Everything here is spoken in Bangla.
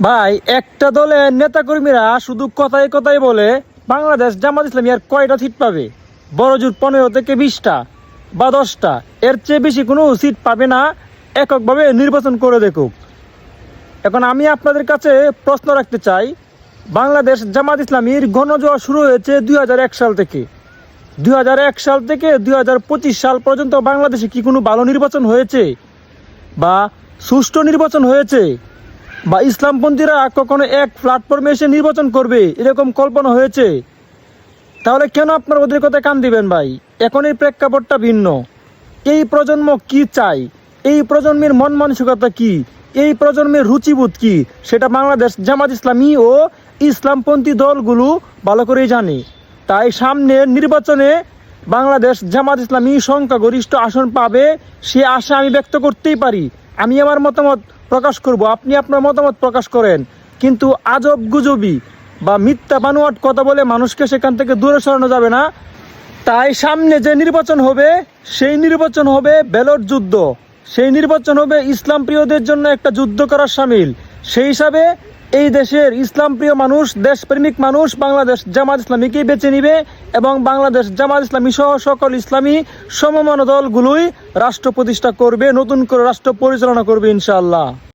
ভাই, একটা দলের নেতাকর্মীরা শুধু কথায় কথায় বলে বাংলাদেশ জামাত ইসলামী আর কয়টা সিট পাবে? বড় জোর 15 থেকে 20টা বা 10টা, এর চেয়ে বেশি কোনো সিট পাবে না। এককভাবে নির্বাচন করে দেখুক। এখন আমি আপনাদের কাছে প্রশ্ন রাখতে চাই, বাংলাদেশ জামাত ইসলামীর গণজোয়ার শুরু হয়েছে 2001 সাল থেকে। 2001 সাল থেকে 2025 সাল পর্যন্ত বাংলাদেশে কি কোনো ভালো নির্বাচন হয়েছে বা সুষ্ঠু নির্বাচন হয়েছে? বা ইসলামপন্থীরা কখনো এক প্ল্যাটফর্মে এসে নির্বাচন করবে এরকম কল্পনা হয়েছে? তাহলে কেন আপনার ওদের কথা কান দিবেন ভাই? এখন এই প্রেক্ষাপটটা ভিন্ন। এই প্রজন্ম কি চায়, এই প্রজন্মের মন মানসিকতা কি, এই প্রজন্মের রুচিবোধ কি, সেটা বাংলাদেশ জামাত ইসলামী ও ইসলামপন্থী দলগুলো ভালো করেই জানে। তাই সামনের নির্বাচনে বাংলাদেশ জামাত ইসলামী সংখ্যাগরিষ্ঠ আসন পাবে, সে আশা আমি ব্যক্ত করতেই পারি। আমি আমার মতামত প্রকাশ করব, আপনি আপনার মতামত প্রকাশ করেন। কিন্তু আজব গুজবি বা মিথ্যা বানোয়াট কথা বলে মানুষকে সেখান থেকে দূরে সরানো যাবে না। তাই সামনে যে নির্বাচন হবে, সেই নির্বাচন হবে ব্যালট যুদ্ধ। সেই নির্বাচন হবে ইসলাম প্রিয়দের জন্য একটা যুদ্ধ করার সামিল। সেই হিসাবে এই দেশের ইসলাম প্রিয় মানুষ, দেশপ্রেমিক মানুষ বাংলাদেশ জামাত ইসলামীকেই বেছে নিবে এবং বাংলাদেশ জামাত ইসলামী সহ সকল ইসলামী সমমনা দলগুলোই রাষ্ট্র প্রতিষ্ঠা করবে, নতুন করে রাষ্ট্র পরিচালনা করবে ইনশাআল্লাহ।